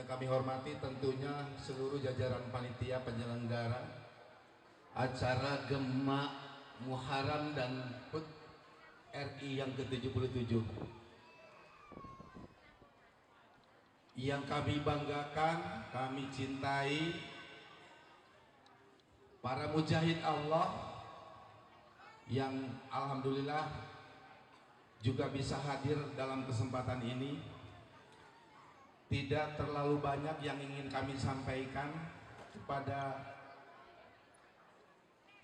kami hormati tentunya seluruh jajaran panitia penyelenggara acara Gema Muharram dan HUT RI yang ke-77. Yang kami banggakan, kami cintai para mujahid Allah yang alhamdulillah juga bisa hadir dalam kesempatan ini. Tidak terlalu banyak yang ingin kami sampaikan kepada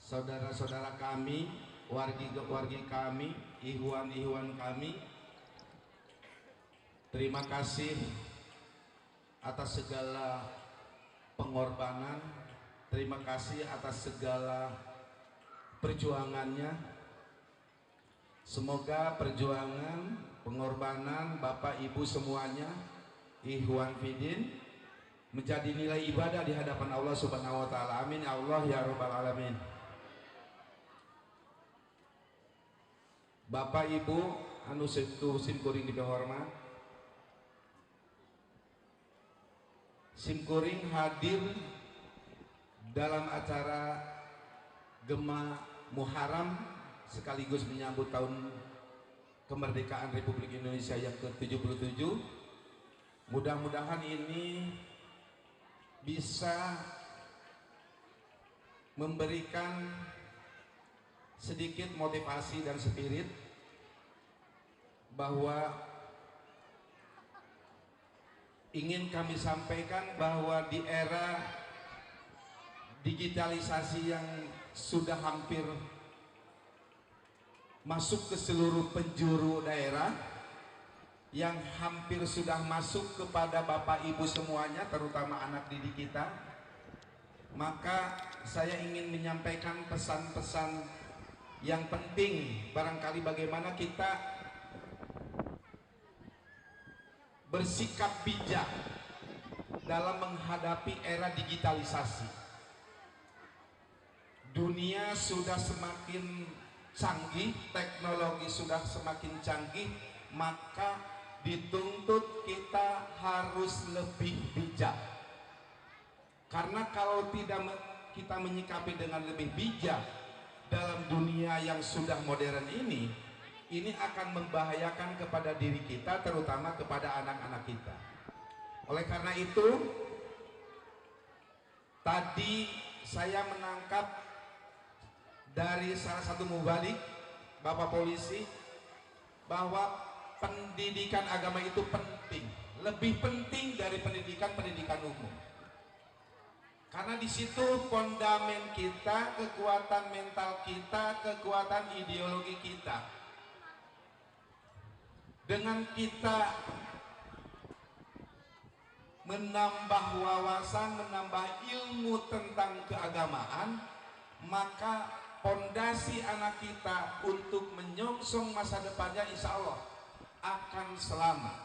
saudara-saudara kami, wargi kami, ikhwan kami. Terima kasih atas segala pengorbanan, terima kasih atas segala perjuangannya. Semoga perjuangan, pengorbanan Bapak Ibu semuanya, ikhwan fidin, menjadi nilai ibadah di hadapan Allah Subhanahu wa taala. Amin ya Allah ya rabbal alamin. Bapak Ibu anu simkuring dihormat, simkuring hadir dalam acara Gema Muharram sekaligus menyambut tahun kemerdekaan Republik Indonesia yang ke-77. Mudah-mudahan ini bisa memberikan sedikit motivasi dan spirit bahwa ingin kami sampaikan bahwa di era digitalisasi yang sudah hampir masuk ke seluruh penjuru daerah, yang hampir sudah masuk kepada Bapak Ibu semuanya, terutama anak didik kita, maka saya ingin menyampaikan pesan-pesan yang penting, barangkali bagaimana kita bersikap bijak dalam menghadapi era digitalisasi. Dunia sudah semakin canggih, teknologi sudah semakin canggih, maka dituntut kita harus lebih bijak. Karena kalau tidak kita menyikapi dengan lebih bijak dalam dunia yang sudah modern ini akan membahayakan kepada diri kita, terutama kepada anak-anak kita. Oleh karena itu, tadi saya menangkap dari salah satu mubalik, Bapak Polisi, bahwa pendidikan agama itu penting, lebih penting dari pendidikan umum. Karena di situ fondamen kita, kekuatan mental kita, kekuatan ideologi kita. Dengan kita menambah wawasan, menambah ilmu tentang keagamaan, maka fondasi anak kita untuk menyongsong masa depannya insya Allah akan selamat.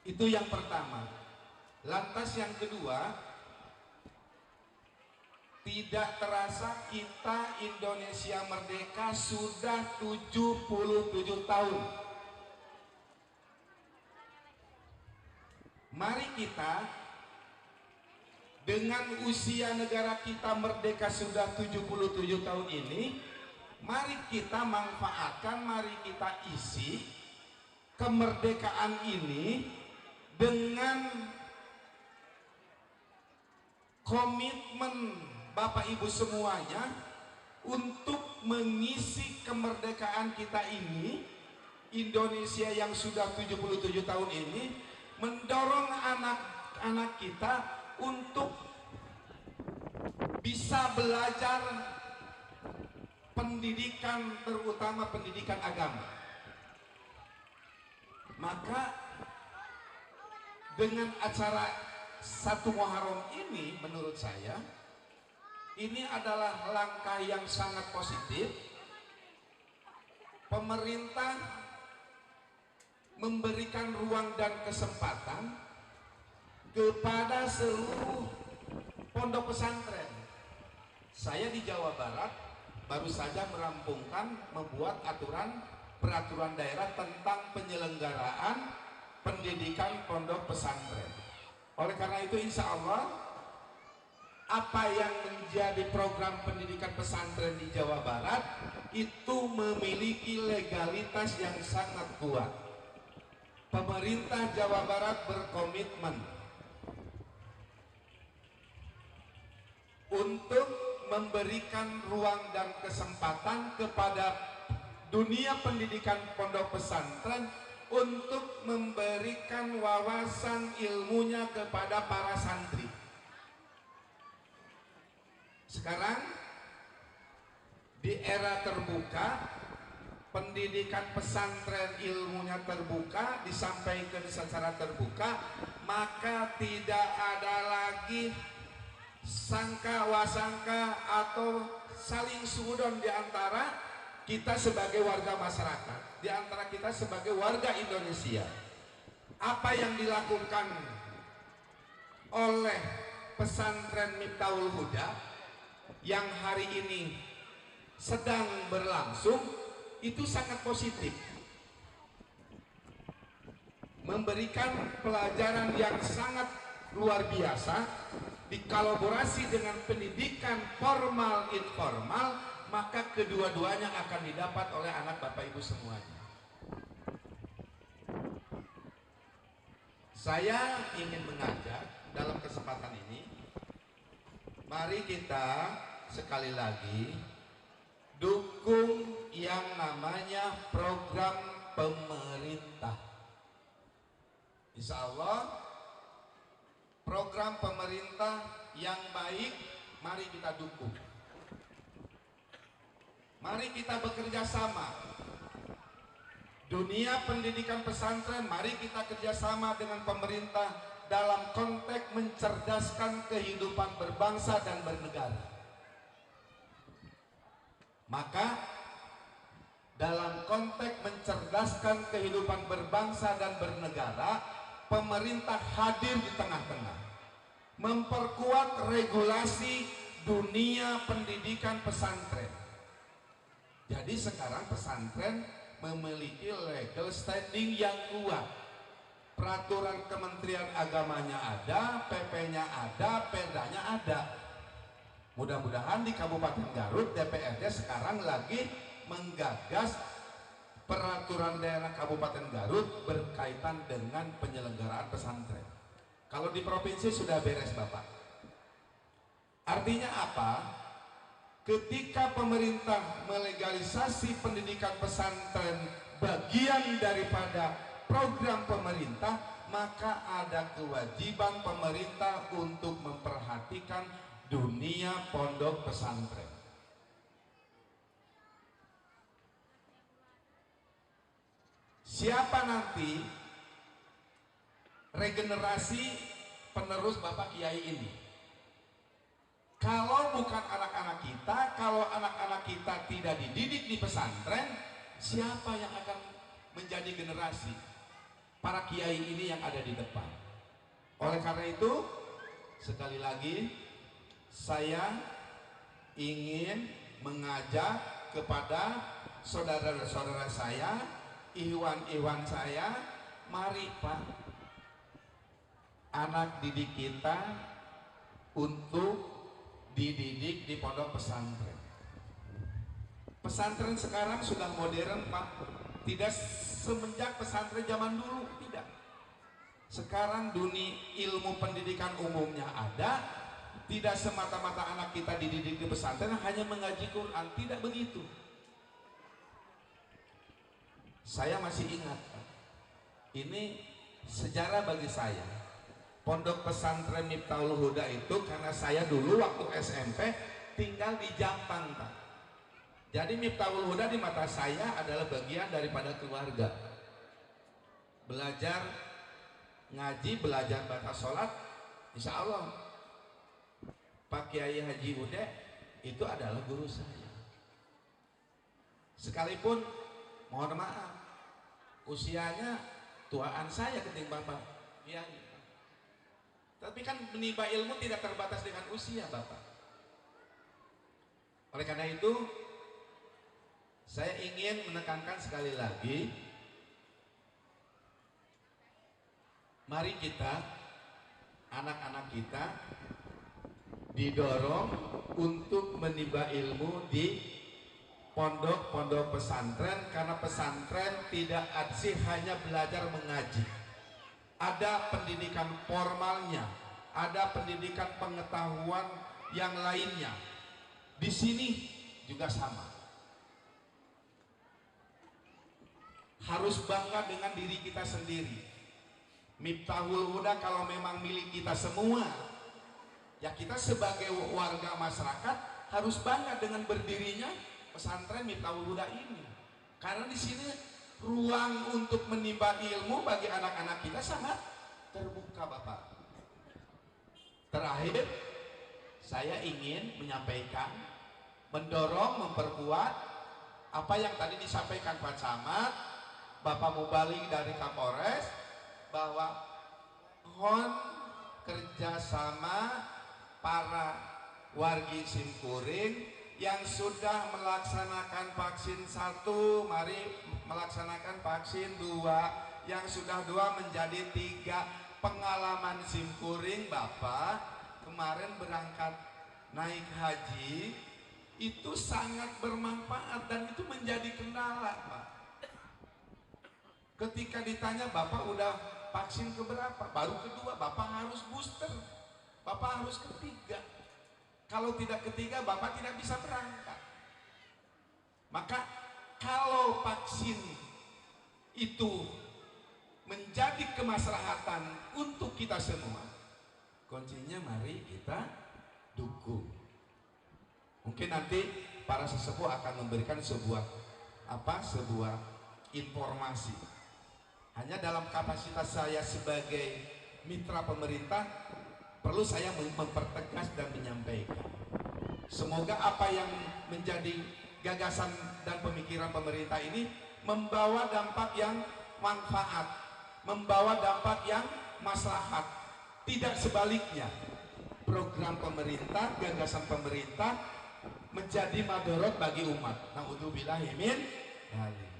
Itu yang pertama. Lantas yang kedua, tidak terasa kita Indonesia merdeka sudah 77 tahun. Mari kita, dengan usia negara kita merdeka sudah 77 tahun ini, mari kita manfaatkan, mari kita isi kemerdekaan ini dengan komitmen Bapak Ibu semuanya untuk mengisi kemerdekaan kita ini, Indonesia yang sudah 77 tahun ini, mendorong anak-anak kita untuk bisa belajar pendidikan, terutama pendidikan agama. Maka dengan acara 1 Muharram ini, menurut saya ini adalah langkah yang sangat positif. Pemerintah memberikan ruang dan kesempatan kepada seluruh pondok pesantren. Saya di Jawa Barat baru saja merampungkan membuat peraturan daerah tentang penyelenggaraan pendidikan pondok pesantren. Oleh karena itu insya Allah apa yang menjadi program pendidikan pesantren di Jawa Barat itu memiliki legalitas yang sangat kuat. Pemerintah Jawa Barat berkomitmen untuk memberikan ruang dan kesempatan kepada dunia pendidikan pondok pesantren untuk memberikan wawasan ilmunya kepada para santri. Sekarang di era terbuka, pendidikan pesantren ilmunya terbuka, disampaikan secara terbuka, maka tidak ada lagi sangka wasangka atau saling sudon di antara kita sebagai warga masyarakat, di antara kita sebagai warga Indonesia. Apa yang dilakukan oleh pesantren Miftahul Huda yang hari ini sedang berlangsung itu sangat positif, memberikan pelajaran yang sangat luar biasa. Dikolaborasi dengan pendidikan formal informal, maka kedua-duanya akan didapat oleh anak Bapak Ibu semuanya. Saya ingin mengajak dalam kesempatan ini, mari kita sekali lagi dukung yang namanya program pemerintah. Insya Allah program pemerintah yang baik, mari kita dukung. Mari kita bekerja sama. Dunia pendidikan pesantren, mari kita kerjasama dengan pemerintah dalam konteks mencerdaskan kehidupan berbangsa dan bernegara. Maka dalam konteks mencerdaskan kehidupan berbangsa dan bernegara, pemerintah hadir di tengah-tengah, memperkuat regulasi dunia pendidikan pesantren. Jadi sekarang pesantren memiliki legal standing yang kuat. Peraturan Kementerian Agamanya ada, PP-nya ada, Perdanya ada. Mudah-mudahan di Kabupaten Garut DPRD sekarang lagi menggagas peraturan daerah Kabupaten Garut berkaitan dengan penyelenggaraan pesantren. Kalau di provinsi sudah beres Bapak. Artinya apa? Ketika pemerintah melegalisasi pendidikan pesantren bagian daripada program pemerintah, maka ada kewajiban pemerintah untuk memperhatikan dunia pondok pesantren. Siapa nanti regenerasi penerus Bapak Kiai ini? Kalau bukan anak-anak kita, kalau anak-anak kita tidak dididik di pesantren, siapa yang akan menjadi generasi para kiai ini yang ada di depan? Oleh karena itu, sekali lagi saya ingin mengajak kepada saudara-saudara saya, ikhwan-ikhwan saya, mari Pak, anak didik kita untuk dididik di pondok pesantren. Pesantren sekarang sudah modern Pak, tidak semenjak pesantren zaman dulu, tidak. Sekarang dunia ilmu pendidikan umumnya ada, tidak semata-mata anak kita dididik di pesantren hanya mengaji Quran, tidak begitu. Saya masih ingat Pak, ini sejarah bagi saya. Pondok pesantren Miftahul Huda itu karena saya dulu waktu SMP tinggal di Jampang Pak. Jadi Miftahul Huda di mata saya adalah bagian daripada keluarga. Belajar ngaji, belajar baca sholat, insya Allah Pak Kiai Haji Ude itu adalah guru saya. Sekalipun mohon maaf usianya tuaan saya ketimbang Pak Kiai. Tapi kan menimba ilmu tidak terbatas dengan usia Bapak. Oleh karena itu saya ingin menekankan sekali lagi, Mari kita, anak-anak kita didorong untuk menimba ilmu di pondok-pondok pesantren, karena pesantren tidak asyik hanya belajar mengaji. Ada pendidikan formalnya, ada pendidikan pengetahuan yang lainnya. Di sini juga sama. Harus bangga dengan diri kita sendiri. Miftahul Huda kalau memang milik kita semua, ya kita sebagai warga masyarakat harus bangga dengan berdirinya pesantren Miftahul Huda ini. Karena di sini ruang untuk menimba ilmu bagi anak-anak kita sangat terbuka, Bapak. Terakhir, saya ingin menyampaikan, mendorong, memperkuat apa yang tadi disampaikan Pak Camat, Bapak Mubalik dari Kapolres, bahwa mohon kerjasama para wargi Simkuring yang sudah melaksanakan vaksin 1, mari melaksanakan vaksin 2, yang sudah 2 menjadi 3. Pengalaman Simkuring Bapak kemarin berangkat naik haji itu sangat bermanfaat dan itu menjadi kendala, Pak. Ketika ditanya Bapak udah vaksin keberapa? Baru kedua. Bapak harus booster, Bapak harus ketiga. Kalau tidak ketiga, Bapak tidak bisa berangkat. Maka kalau vaksin itu menjadi kemaslahatan untuk kita semua, kuncinya mari kita dukung. Mungkin nanti para sesepuh akan memberikan sebuah informasi. Hanya dalam kapasitas saya sebagai mitra pemerintah, perlu saya mempertegas dan menyampaikan. Semoga apa yang menjadi gagasan dan pemikiran pemerintah ini membawa dampak yang manfaat, membawa dampak yang maslahat. Tidak sebaliknya, program pemerintah, gagasan pemerintah menjadi madorot bagi umat. Naudzubillahi min dzalik.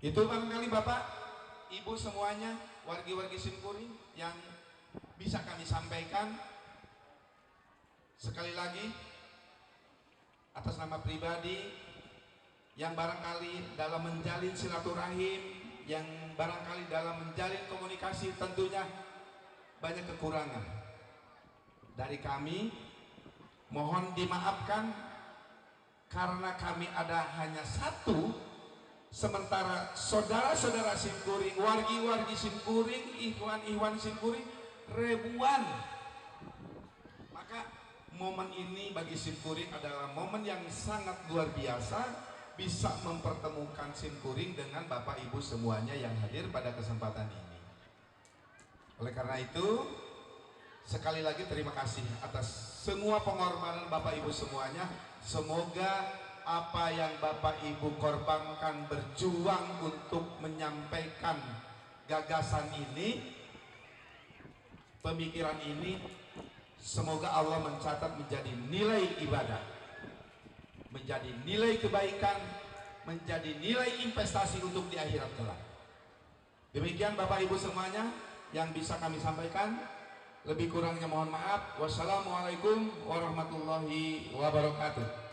Itu barangkali Bapak, Ibu semuanya, wargi-wargi Simkuring yang bisa kami sampaikan. Sekali lagi, atas nama pribadi yang barangkali dalam menjalin silaturahim, yang barangkali dalam menjalin komunikasi tentunya banyak kekurangan dari kami, mohon dimaafkan karena kami ada hanya satu. Sementara saudara-saudara Simkuring, wargi-wargi Simkuring, ikhwan-ikhwan Simkuring ribuan. Maka momen ini bagi Simkuring adalah momen yang sangat luar biasa, bisa mempertemukan Simkuring dengan Bapak Ibu semuanya yang hadir pada kesempatan ini. Oleh karena itu, sekali lagi terima kasih atas semua pengorbanan Bapak Ibu semuanya. Semoga apa yang Bapak Ibu korbankan berjuang untuk menyampaikan gagasan ini, pemikiran ini, semoga Allah mencatat menjadi nilai ibadah, menjadi nilai kebaikan, menjadi nilai investasi untuk di akhirat kelak. Demikian Bapak Ibu semuanya yang bisa kami sampaikan. Lebih kurangnya mohon maaf. Wassalamualaikum warahmatullahi wabarakatuh.